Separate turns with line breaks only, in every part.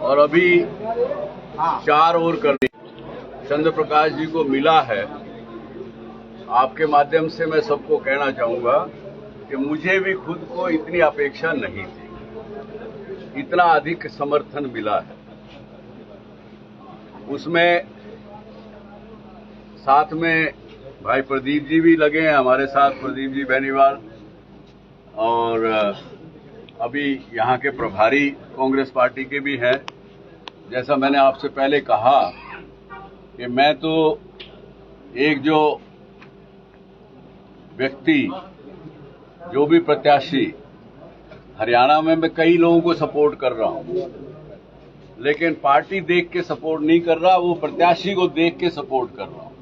और अभी 4 और करनी चंद्र प्रकाश जी को मिला है। आपके माध्यम से मैं सबको कहना चाहूंगा कि मुझे भी खुद को इतनी अपेक्षा नहीं थी, इतना अधिक समर्थन मिला है। उसमें साथ में भाई प्रदीप जी भी लगे हैं हमारे साथ, प्रदीप जी बेनीवाल, और अभी यहाँ के प्रभारी कांग्रेस पार्टी के भी हैं। जैसा मैंने आपसे पहले कहा कि मैं तो एक जो व्यक्ति, जो भी प्रत्याशी, हरियाणा में मैं कई लोगों को सपोर्ट कर रहा हूं, लेकिन पार्टी देख के सपोर्ट नहीं कर रहा, वो प्रत्याशी को देख के सपोर्ट कर रहा हूं।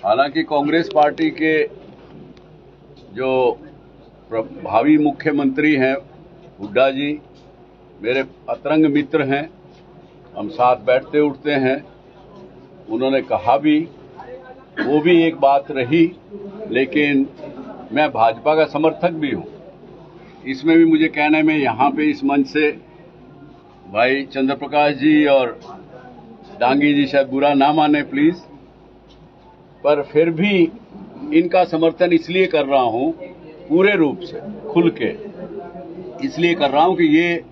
हालांकि कांग्रेस पार्टी के जो भावी मुख्यमंत्री हैं हुड्डा जी, मेरे अतरंग मित्र हैं, हम साथ बैठते उठते हैं। उन्होंने कहा भी, वो भी एक बात रही, लेकिन मैं भाजपा का समर्थक भी हूं। इसमें भी मुझे कहने में यहां पे इस मंच से भाई चंद्र प्रकाश जी और डांगी जी शायद बुरा ना माने प्लीज, पर फिर भी इनका समर्थन इसलिए कर रहा हूं, पूरे रूप से खुल के इसलिए कर रहा हूं कि ये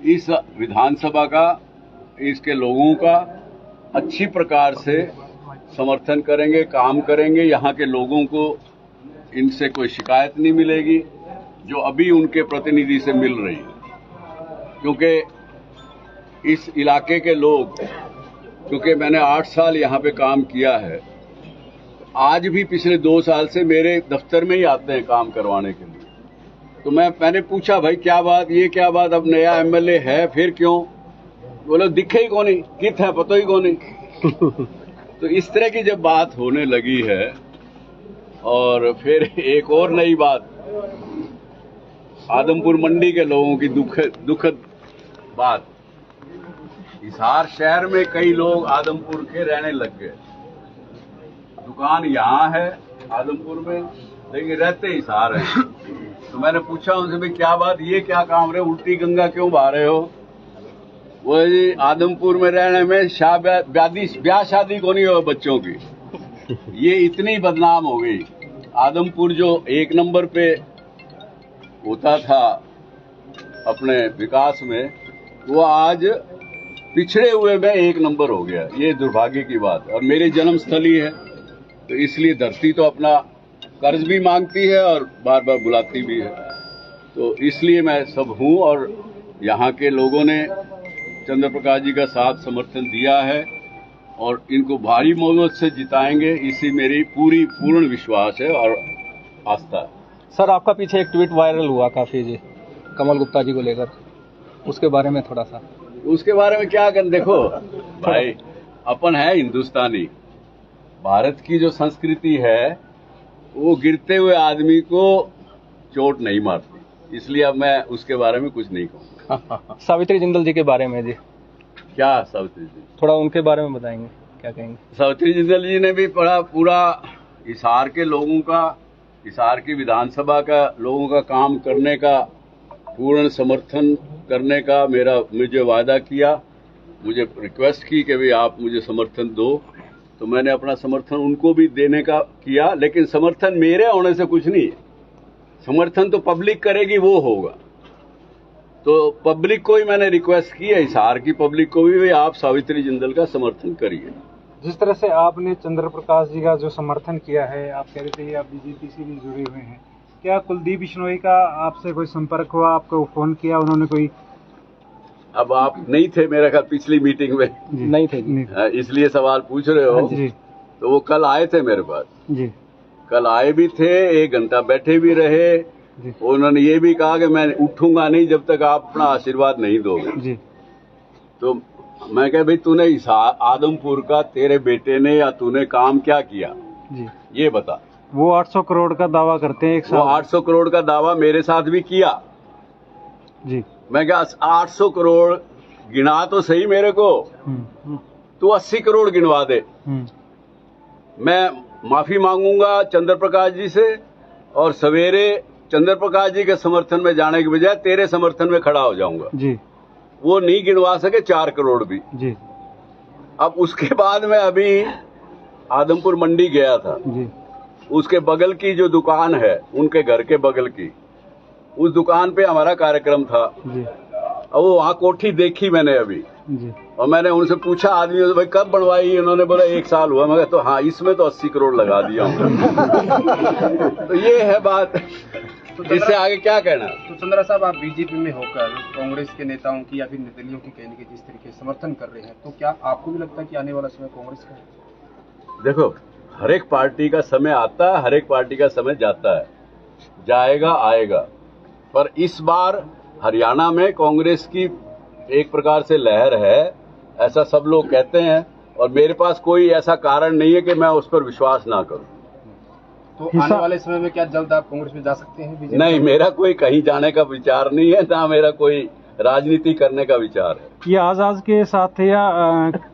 इस विधानसभा का, इसके लोगों का अच्छी प्रकार से समर्थन करेंगे, काम करेंगे। यहाँ के लोगों को इनसे कोई शिकायत नहीं मिलेगी जो अभी उनके प्रतिनिधि से मिल रही है, क्योंकि इस इलाके के लोग, क्योंकि मैंने 8 साल यहाँ पे काम किया है, आज भी पिछले 2 साल से मेरे दफ्तर में ही आते हैं काम करवाने के लिए। तो मैंने पूछा, भाई क्या बात, ये क्या बात, अब नया एमएलए है फिर क्यों? बोले दिखे ही कौन, कित है पता ही कौन। तो इस तरह की जब बात होने लगी है, और फिर एक और नई बात, आदमपुर मंडी के लोगों की दुखद बात, हिसार शहर में कई लोग आदमपुर के रहने लग गए। दुकान यहाँ है आदमपुर में, लेकिन रहते हिसार है। तो मैंने पूछा उनसे, भाई क्या बात, ये क्या काम रहे, उल्टी गंगा क्यों बहा रहे हो? वो जी आदमपुर में रहने में ब्याह शादी को नहीं हो बच्चों की, ये इतनी बदनाम हो गई। आदमपुर जो 1 नंबर पे होता था अपने विकास में, वो आज पिछड़े हुए में 1 नंबर हो गया। ये दुर्भाग्य की बात। और मेरी जन्मस्थली है, तो इसलिए धरती तो अपना कर्ज भी मांगती है और बार बार बुलाती भी है। तो इसलिए मैं सब हूं, और यहाँ के लोगों ने चंद्र प्रकाश जी का साथ समर्थन दिया है और इनको भारी बहुमत से जिताएंगे, इसी मेरी पूर्ण विश्वास है और आस्था है।
सर, आपका पीछे एक ट्वीट वायरल हुआ काफी जी, कमल गुप्ता जी को लेकर, उसके बारे में थोड़ा सा।
उसके बारे में क्या कर, देखो भाई, अपन है हिंदुस्तानी, भारत की जो संस्कृति है वो गिरते हुए आदमी को चोट नहीं मारती, इसलिए अब मैं उसके बारे में कुछ नहीं कहूँगा।
सावित्री जिंदल जी के बारे में जी,
क्या सावित्री जी,
थोड़ा उनके बारे में बताएंगे, क्या कहेंगे?
सावित्री जिंदल जी ने भी पूरा हिसार के लोगों का, हिसार की विधानसभा का लोगों का काम करने का, पूर्ण समर्थन करने का मुझे वादा किया, मुझे रिक्वेस्ट की कि भाई आप मुझे समर्थन दो, तो मैंने अपना समर्थन उनको भी देने का किया। लेकिन समर्थन मेरे होने से कुछ नहीं है, समर्थन तो पब्लिक करेगी, वो होगा। तो पब्लिक को ही मैंने रिक्वेस्ट की है, हिसार की पब्लिक को भी, भाई आप सावित्री जिंदल का समर्थन करिए।
जिस तरह से आपने चंद्र प्रकाश जी का जो समर्थन किया है, आप कह रहे थे आप बीजेपी से भी जुड़े हुए हैं, क्या कुलदीप बिश्नोई का आपसे कोई संपर्क हुआ, आपको फोन किया उन्होंने कोई?
अब आप नहीं थे मेरे ख्याल पिछली मीटिंग में,
नहीं थे,
इसलिए सवाल पूछ रहे हो
जी।
तो वो कल आए थे मेरे पास
जी,
कल आए भी थे, 1 घंटा बैठे भी रहे। उन्होंने ये भी कहा कि मैं उठूंगा नहीं जब तक आप अपना आशीर्वाद नहीं दोगे
जी।
तो मैं कह, भाई तूने आदमपुर का, तेरे बेटे ने या तूने काम क्या किया
जी,
ये बता।
वो 800 करोड़ का दावा करते हैं एक साथ।
वो 800 करोड़ का दावा मेरे साथ भी किया
जी।
मैं क्या 800 करोड़ गिना तो सही मेरे को, तू 80 करोड़ गिनवा दे, मैं माफी मांगूंगा चंद्र प्रकाश जी से, और सवेरे चंद्र प्रकाश जी के समर्थन में जाने के बजाय तेरे समर्थन में खड़ा हो जाऊंगा
जी।
वो नहीं गिनवा सके 4 करोड़ भी
जी
अब उसके बाद में अभी आदमपुर मंडी गया था
जी
उसके बगल की जो दुकान है उनके घर के बगल की उस दुकान पे हमारा कार्यक्रम था
जी
और वो वहाँ कोठी देखी मैंने अभी
जी
और मैंने उनसे पूछा आदमी से भाई कब बनवाई उन्होंने बोला 1 साल हुआ मैं तो हाँ इसमें तो 80 करोड़ लगा दिया हूँ तो ये है बात इससे आगे क्या कहना।
तो चंद्रा साहब आप बीजेपी में होकर कांग्रेस के नेताओं की या फिर निर्दलीयों की कहने के जिस तरीके से समर्थन कर रहे हैं तो क्या आपको भी लगता है कि आने वाला समय कांग्रेस का है?
देखो हर एक पार्टी का समय आता है हर एक पार्टी का समय जाता है जाएगा आएगा पर इस बार हरियाणा में कांग्रेस की एक प्रकार से लहर है ऐसा सब लोग कहते हैं और मेरे पास कोई ऐसा कारण नहीं है कि मैं उस पर विश्वास ना करूं।
तो आने वाले समय में क्या जल्द आप कांग्रेस में जा सकते हैं बीजेपी?
नहीं मेरा कोई कहीं जाने का विचार नहीं है ना मेरा कोई राजनीति करने का विचार है।
ये आजाद के साथ है या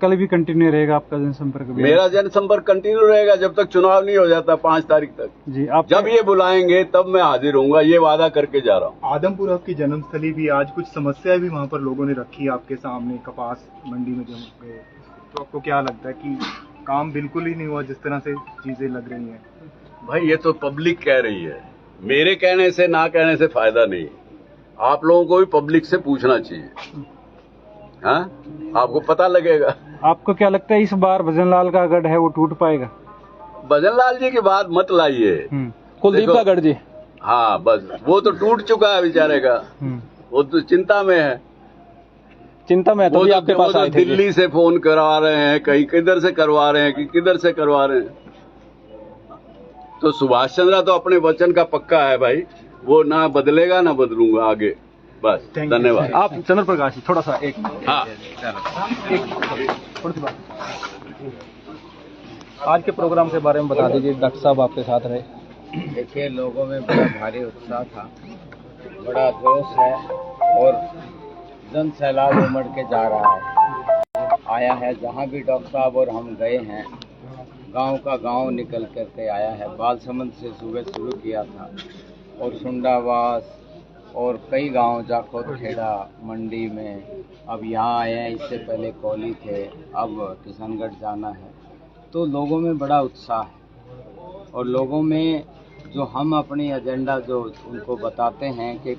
कल भी कंटिन्यू रहेगा आपका जनसंपर्क अभियान?
मेरा जनसंपर्क कंटिन्यू रहेगा जब तक चुनाव नहीं हो जाता 5 तारीख तक
जी आप
जब ये बुलाएंगे तब मैं हाजिर होऊंगा ये वादा करके जा रहा हूँ।
आदमपुर आपकी जन्मस्थली भी आज कुछ समस्या भी वहाँ पर लोगों ने रखी आपके सामने कपास मंडी में जम गए तो आपको क्या लगता है कि काम बिल्कुल ही नहीं हुआ जिस तरह से चीजें लग रही हैं?
भाई ये तो पब्लिक कह रही है मेरे कहने से ना कहने से फायदा नहीं आप लोगों को भी पब्लिक से पूछना चाहिए हाँ आपको पता लगेगा।
आपको क्या लगता है इस बार भजनलाल का गढ़ है वो टूट पाएगा?
भजनलाल जी की बात मत लाइए
कुलदीप
देखो,
का गढ़ जी
हाँ बस वो तो टूट चुका है बेचारे का वो तो चिंता में है
चिंता में है
वो
तभी
तो,
आपके
वो
पास
तो
आए थे
दिल्ली से फोन करवा रहे हैं कहीं किधर से करवा रहे हैं कि किधर से करवा रहे हैं। तो सुभाष चंद्र तो अपने वचन का पक्का है भाई वो ना बदलेगा ना बदलूंगा आगे बस धन्यवाद।
आप चंद्र प्रकाश जी थोड़ा सा एक
हाँ
थोड़ी सी बात आज के प्रोग्राम के बारे में बता दीजिए डॉक्टर साहब आपके साथ रहे।
देखिए लोगों में बड़ा भारी उत्साह था बड़ा जोश है और जन सैलाब उमड़ के जा रहा है आया है जहाँ भी डॉक्टर साहब और हम गए हैं गांव का गांव निकल करके आया है। बालसमंद से सुबह शुरू किया था और सुंडावास और कई गांव जाखोद खेड़ा मंडी में अब यहाँ आए हैं। इससे पहले कोली थे अब किशनगढ़ जाना है। तो लोगों में बड़ा उत्साह है और लोगों में जो हम अपनी एजेंडा जो उनको बताते हैं कि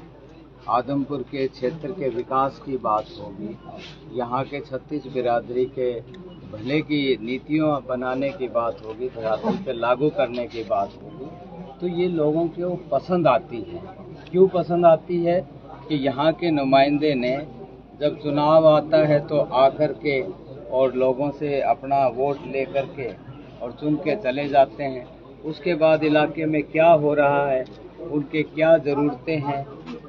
आदमपुर के क्षेत्र के विकास की बात होगी यहाँ के 36 बिरादरी के भले की नीतियों बनाने की बात होगी धरातल पे लागू करने की बात होगी तो ये लोगों को पसंद आती है। क्यों पसंद आती है कि यहाँ के नुमाइंदे ने जब चुनाव आता है तो आकर के और लोगों से अपना वोट ले कर के और चुन के चले जाते हैं। उसके बाद इलाके में क्या हो रहा है उनके क्या ज़रूरतें हैं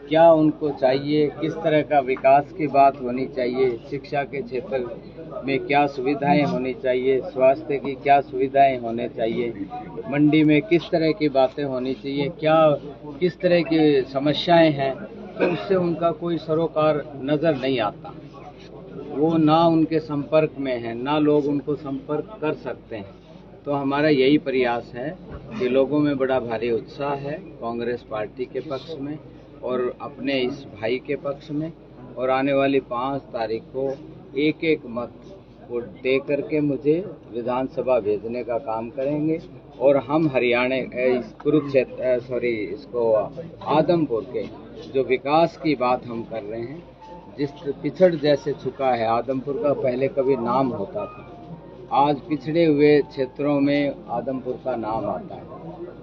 क्या उनको चाहिए किस तरह का विकास की बात होनी चाहिए शिक्षा के क्षेत्र में क्या सुविधाएं होनी चाहिए स्वास्थ्य की क्या सुविधाएं होने चाहिए मंडी में किस तरह की बातें होनी चाहिए क्या किस तरह की समस्याएं हैं तो उससे उनका कोई सरोकार नज़र नहीं आता। वो ना उनके संपर्क में है ना लोग उनको संपर्क कर सकते हैं। तो हमारा यही प्रयास है कि लोगों में बड़ा भारी उत्साह है कांग्रेस पार्टी के पक्ष में और अपने इस भाई के पक्ष में और आने वाली 5 तारीख को एक एक मत को दे करके मुझे विधानसभा भेजने का काम करेंगे और हम हरियाणा इस कुरुक्षेत्र इसको आदमपुर के जो विकास की बात हम कर रहे हैं जिस पिछड़ जैसे चुका है आदमपुर का पहले कभी नाम होता था आज पिछड़े हुए क्षेत्रों में आदमपुर का नाम आता है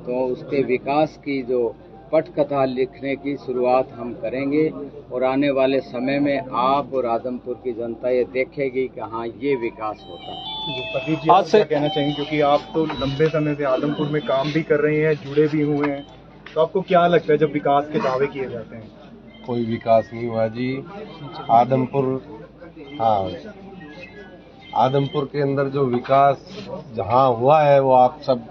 तो उसके विकास की जो पटकथा लिखने की शुरुआत हम करेंगे और आने वाले समय में आप और आदमपुर की जनता ये देखेगी कि हाँ ये विकास होता है।
प्रदीप जी आप क्या कहना चाहेंगे क्योंकि आप तो लंबे समय से आदमपुर में काम भी कर रहे हैं जुड़े भी हुए हैं तो आपको क्या लगता है जब विकास के दावे किए जाते हैं?
कोई विकास नहीं हुआ जी। आदमपुर के अंदर जो विकास जहाँ हुआ है वो आप सब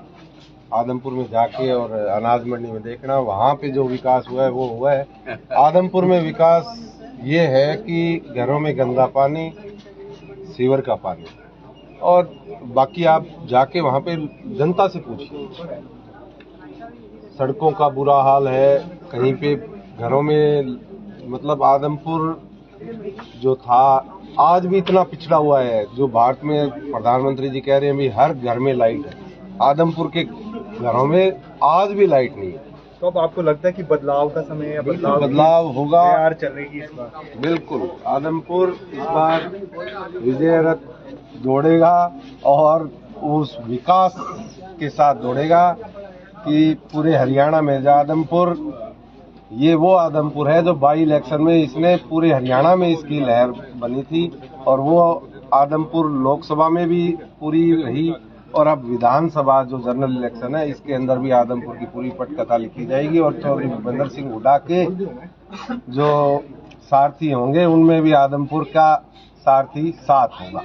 आदमपुर में जाके और अनाज मंडी में देखना वहाँ पे जो विकास हुआ है वो हुआ है। आदमपुर में विकास ये है कि घरों में गंदा पानी सीवर का पानी और बाकी आप जाके वहाँ पे जनता से पूछिए सड़कों का बुरा हाल है कहीं पे घरों में मतलब आदमपुर जो था आज भी इतना पिछड़ा हुआ है। जो भारत में प्रधानमंत्री जी कह रहे हैं भी हर घर में लाइट है, आदमपुर के घरों में आज भी लाइट नहीं है।
तो अब आपको लगता है कि बदलाव का समय है,
बदलाव होगा,
तैयार चलेगी इस बार?
बिल्कुल आदमपुर इस बार विजय रथ दौड़ेगा और उस विकास के साथ दौड़ेगा कि पूरे हरियाणा में आदमपुर ये वो आदमपुर है जो बाई इलेक्शन में इसने पूरे हरियाणा में इसकी लहर बनी थी और वो आदमपुर लोकसभा में भी पूरी रही और अब विधानसभा जो जनरल इलेक्शन है इसके अंदर भी आदमपुर की पूरी पटकथा लिखी जाएगी और चौधरी भूपेंद्र सिंह हुड्डा के जो सारथी होंगे उनमें भी आदमपुर का सारथी साथ होगा।